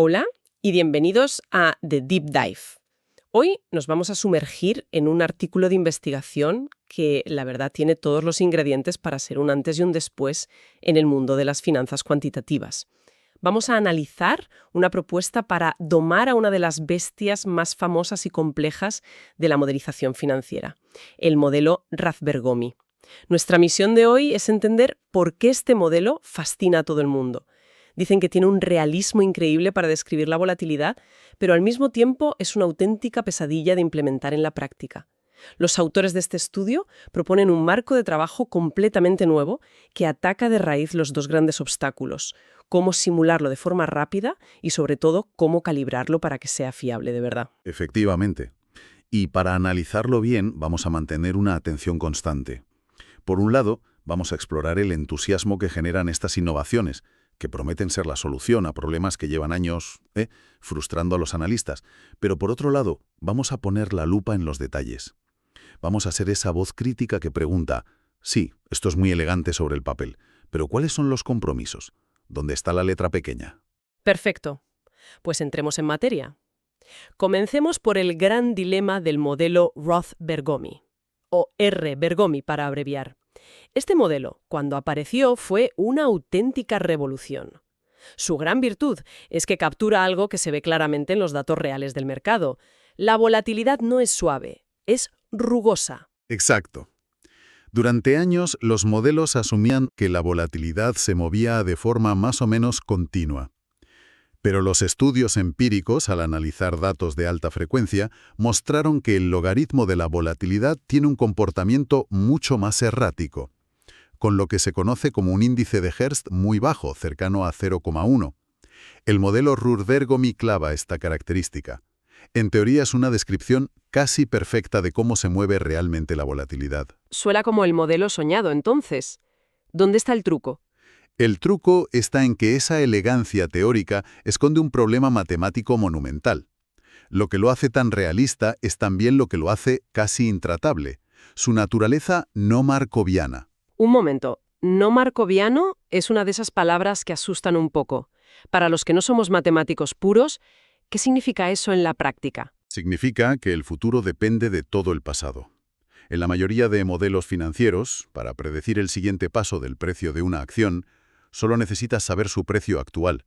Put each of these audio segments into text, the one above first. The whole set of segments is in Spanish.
Hola y bienvenidos a The Deep Dive. Hoy nos vamos a sumergir en un artículo de investigación que, la verdad, tiene todos los ingredientes para ser un antes y un después en el mundo de las finanzas cuantitativas. Vamos a analizar una propuesta para domar a una de las bestias más famosas y complejas de la modelización financiera, el modelo Rathbergomi. Nuestra misión de hoy es entender por qué este modelo fascina a todo el mundo. Dicen que tiene un realismo increíble para describir la volatilidad, pero al mismo tiempo es una auténtica pesadilla de implementar en la práctica. Los autores de este estudio proponen un marco de trabajo completamente nuevo que ataca de raíz los dos grandes obstáculos: cómo simularlo de forma rápida y, sobre todo, cómo calibrarlo para que sea fiable de verdad. Efectivamente. Y para analizarlo bien, vamos a mantener una atención constante. Por un lado, vamos a explorar el entusiasmo que generan estas innovaciones, que prometen ser la solución a problemas que llevan años frustrando a los analistas. Pero por otro lado, vamos a poner la lupa en los detalles. Vamos a ser esa voz crítica que pregunta, sí, esto es muy elegante sobre el papel, pero ¿cuáles son los compromisos? ¿Dónde está la letra pequeña? Perfecto. Pues entremos en materia. Comencemos por el gran dilema del modelo Roth-Bergomi, o R-Bergomi para abreviar. Este modelo, cuando apareció, fue una auténtica revolución. Su gran virtud es que captura algo que se ve claramente en los datos reales del mercado. La volatilidad no es suave, es rugosa. Exacto. Durante años, los modelos asumían que la volatilidad se movía de forma más o menos continua. Pero los estudios empíricos, al analizar datos de alta frecuencia, mostraron que el logaritmo de la volatilidad tiene un comportamiento mucho más errático, con lo que se conoce como un índice de Hertz muy bajo, cercano a 0,1. El modelo Rathbergomi clava esta característica. En teoría es una descripción casi perfecta de cómo se mueve realmente la volatilidad. Suena como el modelo soñado, entonces. ¿Dónde está el truco? El truco está en que esa elegancia teórica esconde un problema matemático monumental. Lo que lo hace tan realista es también lo que lo hace casi intratable, su naturaleza no markoviana. Un momento. No markoviano es una de esas palabras que asustan un poco. Para los que no somos matemáticos puros, ¿qué significa eso en la práctica? Significa que el futuro depende de todo el pasado. En la mayoría de modelos financieros, para predecir el siguiente paso del precio de una acción, solo necesitas saber su precio actual.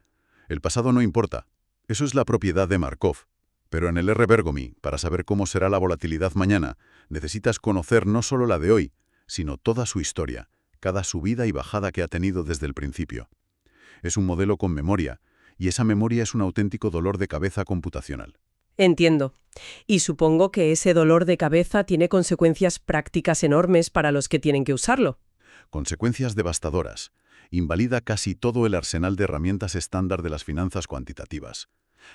El pasado no importa. Eso es la propiedad de Markov. Pero en el R-Bergomi, para saber cómo será la volatilidad mañana, necesitas conocer no solo la de hoy, sino toda su historia, cada subida y bajada que ha tenido desde el principio. Es un modelo con memoria, y esa memoria es un auténtico dolor de cabeza computacional. Entiendo. Y supongo que ese dolor de cabeza tiene consecuencias prácticas enormes para los que tienen que usarlo. Consecuencias devastadoras. Invalida casi todo el arsenal de herramientas estándar de las finanzas cuantitativas.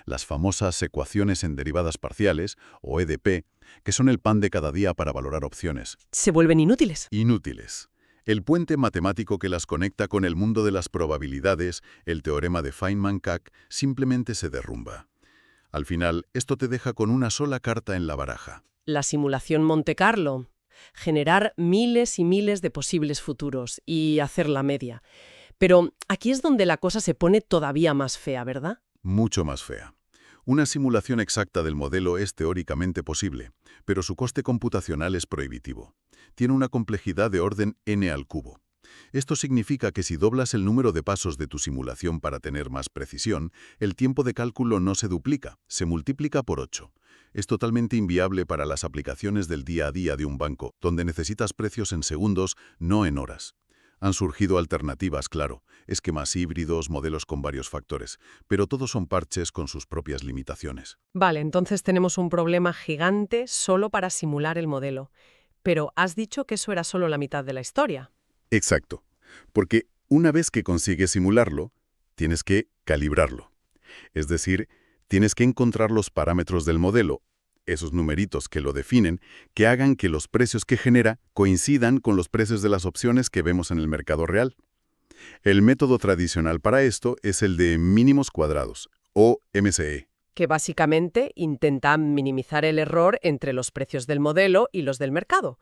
Las famosas ecuaciones en derivadas parciales, o EDP, que son el pan de cada día para valorar opciones. Se vuelven inútiles. Inútiles. El puente matemático que las conecta con el mundo de las probabilidades, el teorema de Feynman-Kac, simplemente se derrumba. Al final, esto te deja con una sola carta en la baraja. La simulación Monte Carlo. Generar miles y miles de posibles futuros y hacer la media. Pero aquí es donde la cosa se pone todavía más fea, ¿verdad? Mucho más fea. Una simulación exacta del modelo es teóricamente posible, pero su coste computacional es prohibitivo. Tiene una complejidad de orden n al cubo. Esto significa que si doblas el número de pasos de tu simulación para tener más precisión, el tiempo de cálculo no se duplica, se multiplica por 8. Es totalmente inviable para las aplicaciones del día a día de un banco, donde necesitas precios en segundos, no en horas. Han surgido alternativas, claro, esquemas híbridos, modelos con varios factores, pero todos son parches con sus propias limitaciones. Vale, entonces tenemos un problema gigante solo para simular el modelo. Pero has dicho que eso era solo la mitad de la historia. Exacto, porque una vez que consigues simularlo, tienes que calibrarlo. Es decir, tienes que encontrar los parámetros del modelo, esos numeritos que lo definen, que hagan que los precios que genera coincidan con los precios de las opciones que vemos en el mercado real. El método tradicional para esto es el de mínimos cuadrados, o MCE. Que básicamente intenta minimizar el error entre los precios del modelo y los del mercado.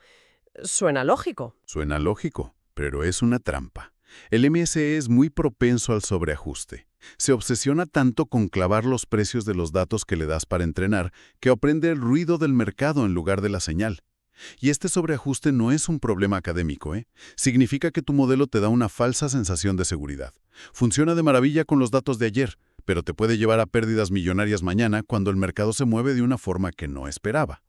Suena lógico. Suena lógico, pero es una trampa. El MSE es muy propenso al sobreajuste. Se obsesiona tanto con clavar los precios de los datos que le das para entrenar que aprende el ruido del mercado en lugar de la señal. Y este sobreajuste no es un problema académico, ¿eh? Significa que tu modelo te da una falsa sensación de seguridad. Funciona de maravilla con los datos de ayer, pero te puede llevar a pérdidas millonarias mañana cuando el mercado se mueve de una forma que no esperaba.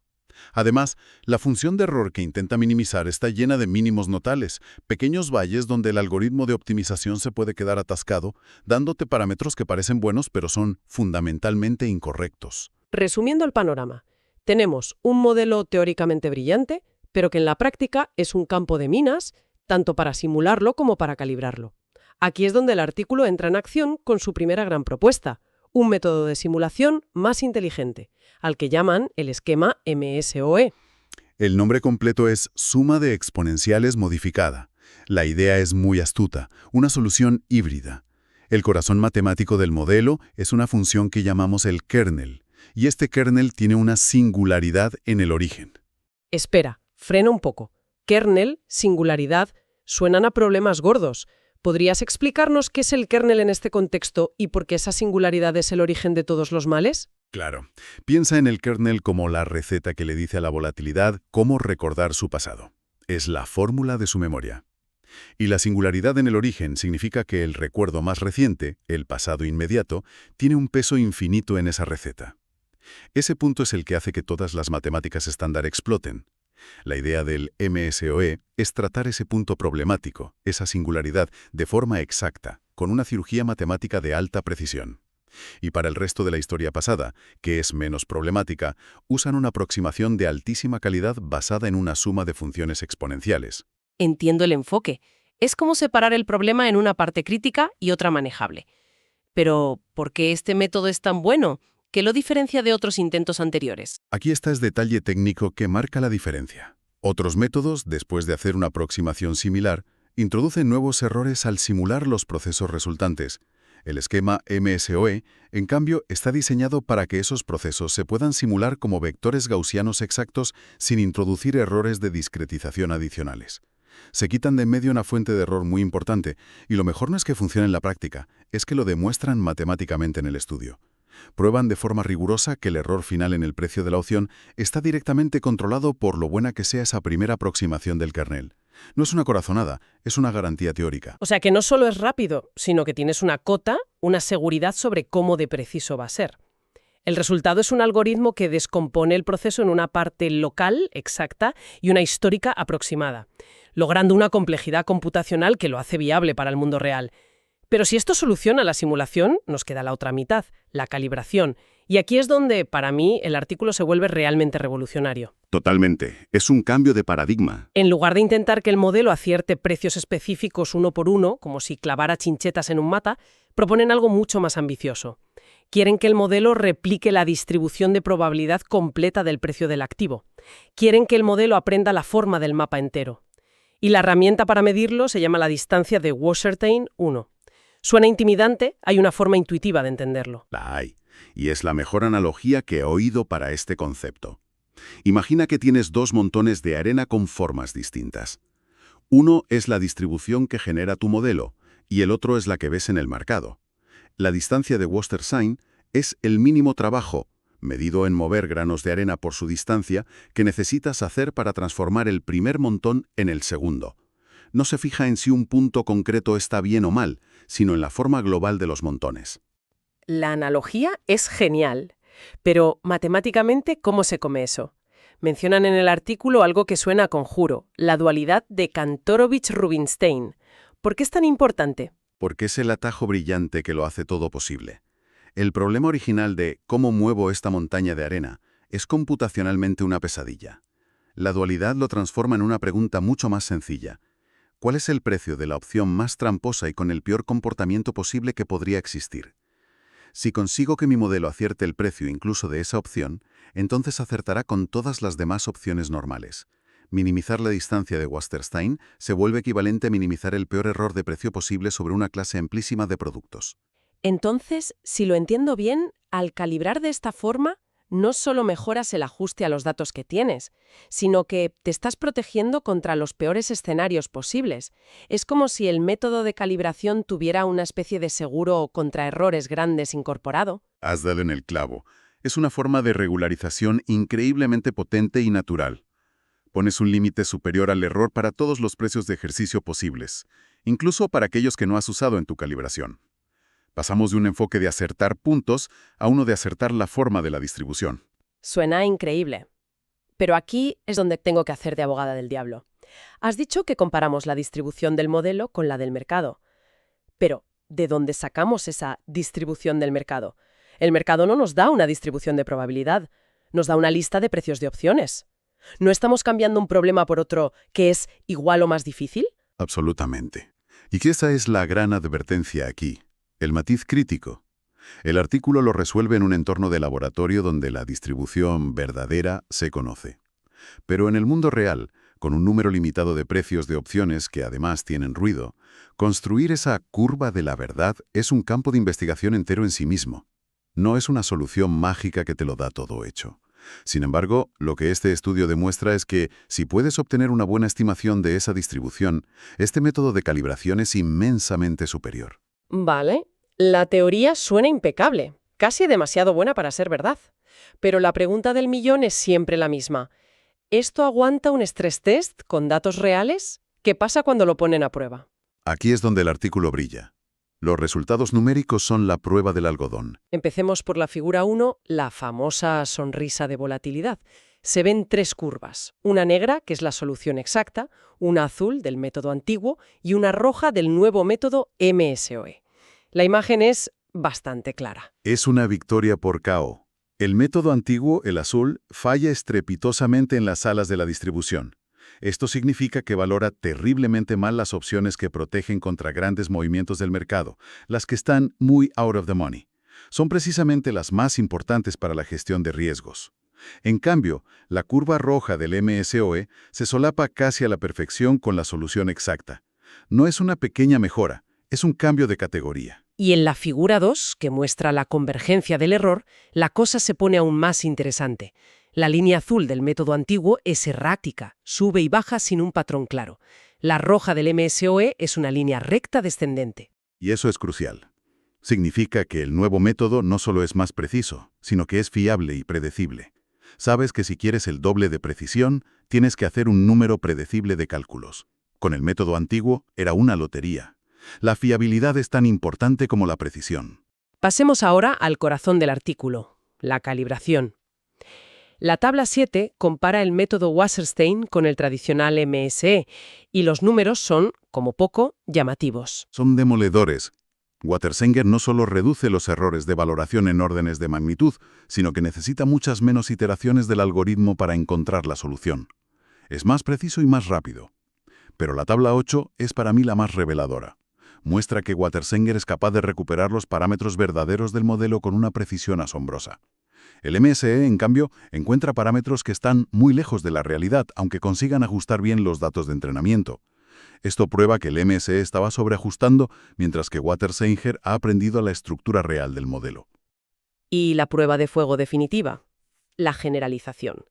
Además, la función de error que intenta minimizar está llena de mínimos notales, pequeños valles donde el algoritmo de optimización se puede quedar atascado, dándote parámetros que parecen buenos pero son fundamentalmente incorrectos. Resumiendo el panorama, tenemos un modelo teóricamente brillante, pero que en la práctica es un campo de minas, tanto para simularlo como para calibrarlo. Aquí es donde el artículo entra en acción con su primera gran propuesta, un método de simulación más inteligente, al que llaman el esquema MSOE. El nombre completo es suma de exponenciales modificada. La idea es muy astuta, una solución híbrida. El corazón matemático del modelo es una función que llamamos el kernel, y este kernel tiene una singularidad en el origen. Espera, frena un poco. Kernel, singularidad, suenan a problemas gordos. ¿Podrías explicarnos qué es el kernel en este contexto y por qué esa singularidad es el origen de todos los males? Claro. Piensa en el kernel como la receta que le dice a la volatilidad cómo recordar su pasado. Es la fórmula de su memoria. Y la singularidad en el origen significa que el recuerdo más reciente, el pasado inmediato, tiene un peso infinito en esa receta. Ese punto es el que hace que todas las matemáticas estándar exploten. La idea del MSOE es tratar ese punto problemático, esa singularidad, de forma exacta, con una cirugía matemática de alta precisión. Y para el resto de la historia pasada, que es menos problemática, usan una aproximación de altísima calidad basada en una suma de funciones exponenciales. Entiendo el enfoque. Es como separar el problema en una parte crítica y otra manejable. Pero, ¿por qué este método es tan bueno? ¿Qué lo diferencia de otros intentos anteriores? Aquí está el detalle técnico que marca la diferencia. Otros métodos, después de hacer una aproximación similar, introducen nuevos errores al simular los procesos resultantes. El esquema MSOE, en cambio, está diseñado para que esos procesos se puedan simular como vectores gaussianos exactos sin introducir errores de discretización adicionales. Se quitan de en medio una fuente de error muy importante, y lo mejor no es que funcione en la práctica, es que lo demuestran matemáticamente en el estudio. Prueban de forma rigurosa que el error final en el precio de la opción está directamente controlado por lo buena que sea esa primera aproximación del kernel. No es una corazonada, es una garantía teórica. O sea que no solo es rápido, sino que tienes una cota, una seguridad sobre cómo de preciso va a ser. El resultado es un algoritmo que descompone el proceso en una parte local, exacta, y una histórica aproximada, logrando una complejidad computacional que lo hace viable para el mundo real. Pero si esto soluciona la simulación, nos queda la otra mitad, la calibración. Y aquí es donde, para mí, el artículo se vuelve realmente revolucionario. Totalmente. Es un cambio de paradigma. En lugar de intentar que el modelo acierte precios específicos uno por uno, como si clavara chinchetas en un mapa, proponen algo mucho más ambicioso. Quieren que el modelo replique la distribución de probabilidad completa del precio del activo. Quieren que el modelo aprenda la forma del mapa entero. Y la herramienta para medirlo se llama la distancia de Wasserstein 1. Suena intimidante, hay una forma intuitiva de entenderlo. La hay, y es la mejor analogía que he oído para este concepto. Imagina que tienes dos montones de arena con formas distintas. Uno es la distribución que genera tu modelo, y el otro es la que ves en el mercado. La distancia de Wasserstein es el mínimo trabajo, medido en mover granos de arena por su distancia, que necesitas hacer para transformar el primer montón en el segundo. No se fija en si un punto concreto está bien o mal, sino en la forma global de los montones. La analogía es genial, pero matemáticamente, ¿cómo se come eso? Mencionan en el artículo algo que suena a conjuro, la dualidad de Kantorovich-Rubinstein. ¿Por qué es tan importante? Porque es el atajo brillante que lo hace todo posible. El problema original de ¿cómo muevo esta montaña de arena? Es computacionalmente una pesadilla. La dualidad lo transforma en una pregunta mucho más sencilla. ¿Cuál es el precio de la opción más tramposa y con el peor comportamiento posible que podría existir? Si consigo que mi modelo acierte el precio incluso de esa opción, entonces acertará con todas las demás opciones normales. Minimizar la distancia de Wasserstein se vuelve equivalente a minimizar el peor error de precio posible sobre una clase amplísima de productos. Entonces, si lo entiendo bien, al calibrar de esta forma, no solo mejoras el ajuste a los datos que tienes, sino que te estás protegiendo contra los peores escenarios posibles. Es como si el método de calibración tuviera una especie de seguro contra errores grandes incorporado. Has dado en el clavo. Es una forma de regularización increíblemente potente y natural. Pones un límite superior al error para todos los precios de ejercicio posibles, incluso para aquellos que no has usado en tu calibración. Pasamos de un enfoque de acertar puntos a uno de acertar la forma de la distribución. Suena increíble. Pero aquí es donde tengo que hacer de abogada del diablo. Has dicho que comparamos la distribución del modelo con la del mercado. Pero, ¿de dónde sacamos esa distribución del mercado? El mercado no nos da una distribución de probabilidad, nos da una lista de precios de opciones. ¿No estamos cambiando un problema por otro que es igual o más difícil? Absolutamente. Y que esa es la gran advertencia aquí, el matiz crítico. El artículo lo resuelve en un entorno de laboratorio donde la distribución verdadera se conoce. Pero en el mundo real, con un número limitado de precios de opciones que además tienen ruido, construir esa curva de la verdad es un campo de investigación entero en sí mismo. No es una solución mágica que te lo da todo hecho. Sin embargo, lo que este estudio demuestra es que, si puedes obtener una buena estimación de esa distribución, este método de calibración es inmensamente superior. Vale, la teoría suena impecable, casi demasiado buena para ser verdad. Pero la pregunta del millón es siempre la misma. ¿Esto aguanta un stress test con datos reales? ¿Qué pasa cuando lo ponen a prueba? Aquí es donde el artículo brilla. Los resultados numéricos son la prueba del algodón. Empecemos por la figura 1, la famosa sonrisa de volatilidad. Se ven tres curvas, una negra, que es la solución exacta, una azul del método antiguo y una roja del nuevo método MSOE. La imagen es bastante clara. Es una victoria por KO. El método antiguo, el azul, falla estrepitosamente en las salas de la distribución. Esto significa que valora terriblemente mal las opciones que protegen contra grandes movimientos del mercado, las que están muy out of the money. Son precisamente las más importantes para la gestión de riesgos. En cambio, la curva roja del MSOE se solapa casi a la perfección con la solución exacta. No es una pequeña mejora, es un cambio de categoría. Y en la figura 2, que muestra la convergencia del error, la cosa se pone aún más interesante. La línea azul del método antiguo es errática, sube y baja sin un patrón claro. La roja del MSOE es una línea recta descendente. Y eso es crucial. Significa que el nuevo método no solo es más preciso, sino que es fiable y predecible. Sabes que si quieres el doble de precisión, tienes que hacer un número predecible de cálculos. Con el método antiguo era una lotería. La fiabilidad es tan importante como la precisión. Pasemos ahora al corazón del artículo, la calibración. La tabla 7 compara el método Wasserstein con el tradicional MSE, y los números son, como poco, llamativos. Son demoledores. Watersänger no solo reduce los errores de valoración en órdenes de magnitud, sino que necesita muchas menos iteraciones del algoritmo para encontrar la solución. Es más preciso y más rápido. Pero la tabla 8 es para mí la más reveladora. Muestra que Watersänger es capaz de recuperar los parámetros verdaderos del modelo con una precisión asombrosa. El MSE, en cambio, encuentra parámetros que están muy lejos de la realidad, aunque consigan ajustar bien los datos de entrenamiento. Esto prueba que el MSE estaba sobreajustando, mientras que Watersänger ha aprendido la estructura real del modelo. Y la prueba de fuego definitiva, la generalización.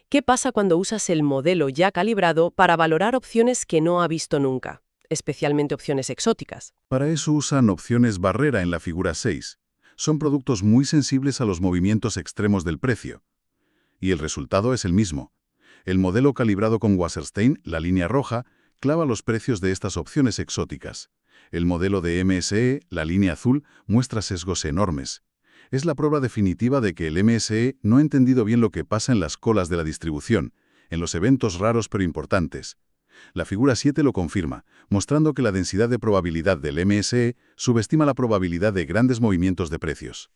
¿Qué pasa cuando usas el modelo ya calibrado para valorar opciones que no ha visto nunca, especialmente opciones exóticas? Para eso usan opciones barrera en la figura 6. Son productos muy sensibles a los movimientos extremos del precio. Y el resultado es el mismo. El modelo calibrado con Wasserstein, la línea roja, clava los precios de estas opciones exóticas. El modelo de MSE, la línea azul, muestra sesgos enormes. Es la prueba definitiva de que el MSE no ha entendido bien lo que pasa en las colas de la distribución, en los eventos raros pero importantes. La figura 7 lo confirma, mostrando que la densidad de probabilidad del MSE subestima la probabilidad de grandes movimientos de precios.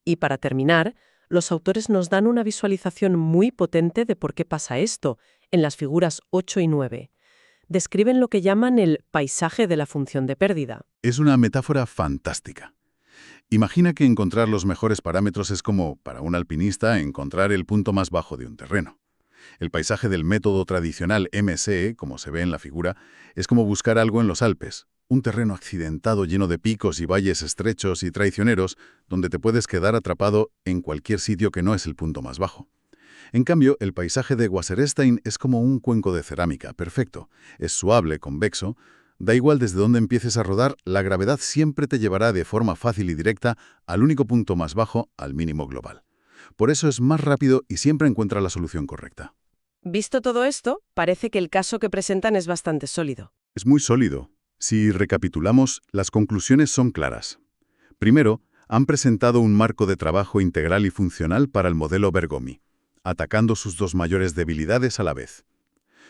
Y para terminar, los autores nos dan una visualización muy potente de por qué pasa esto, en las figuras 8 y 9. Describen lo que llaman el paisaje de la función de pérdida. Es una metáfora fantástica. Imagina que encontrar los mejores parámetros es como, para un alpinista, encontrar el punto más bajo de un terreno. El paisaje del método tradicional MSE, como se ve en la figura, es como buscar algo en los Alpes. Un terreno accidentado lleno de picos y valles estrechos y traicioneros, donde te puedes quedar atrapado en cualquier sitio que no es el punto más bajo. En cambio, el paisaje de Wasserstein es como un cuenco de cerámica, perfecto. Es suave, convexo. Da igual desde dónde empieces a rodar, la gravedad siempre te llevará de forma fácil y directa al único punto más bajo, al mínimo global. Por eso es más rápido y siempre encuentra la solución correcta. Visto todo esto, parece que el caso que presentan es bastante sólido. Es muy sólido. Si recapitulamos, las conclusiones son claras. Primero, han presentado un marco de trabajo integral y funcional para el modelo Bergomi, atacando sus dos mayores debilidades a la vez.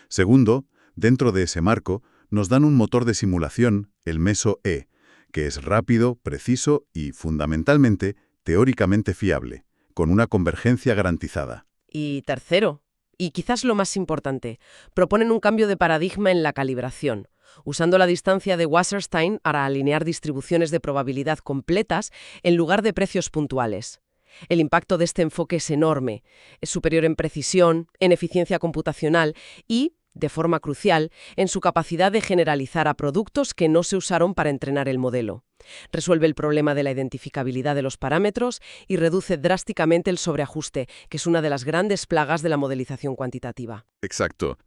Segundo, dentro de ese marco, nos dan un motor de simulación, el MESO-E, que es rápido, preciso y, fundamentalmente, teóricamente fiable, con una convergencia garantizada. Y tercero, y quizás lo más importante, proponen un cambio de paradigma en la calibración, usando la distancia de Wasserstein para alinear distribuciones de probabilidad completas en lugar de precios puntuales. El impacto de este enfoque es enorme, es superior en precisión, en eficiencia computacional y, de forma crucial, en su capacidad de generalizar a productos que no se usaron para entrenar el modelo. Resuelve el problema de la identificabilidad de los parámetros y reduce drásticamente el sobreajuste, que es una de las grandes plagas de la modelización cuantitativa. Exacto.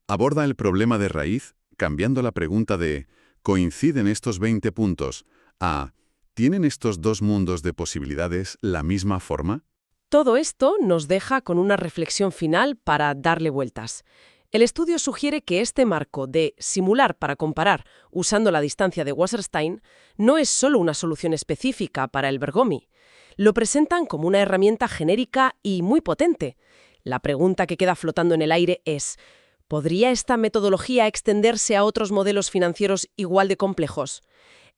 Aborda el problema de raíz, cambiando la pregunta de ¿coinciden estos 20 puntos? A ¿tienen estos dos mundos de posibilidades la misma forma? Todo esto nos deja con una reflexión final para darle vueltas. El estudio sugiere que este marco de simular para comparar usando la distancia de Wasserstein no es solo una solución específica para el Bergomi. Lo presentan como una herramienta genérica y muy potente. La pregunta que queda flotando en el aire es: ¿podría esta metodología extenderse a otros modelos financieros igual de complejos?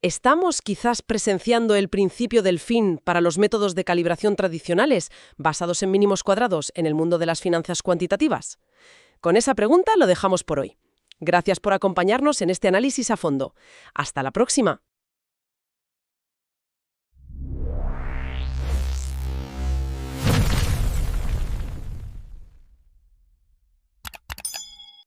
¿Estamos quizás presenciando el principio del fin para los métodos de calibración tradicionales basados en mínimos cuadrados en el mundo de las finanzas cuantitativas? Con esa pregunta lo dejamos por hoy. Gracias por acompañarnos en este análisis a fondo. Hasta la próxima.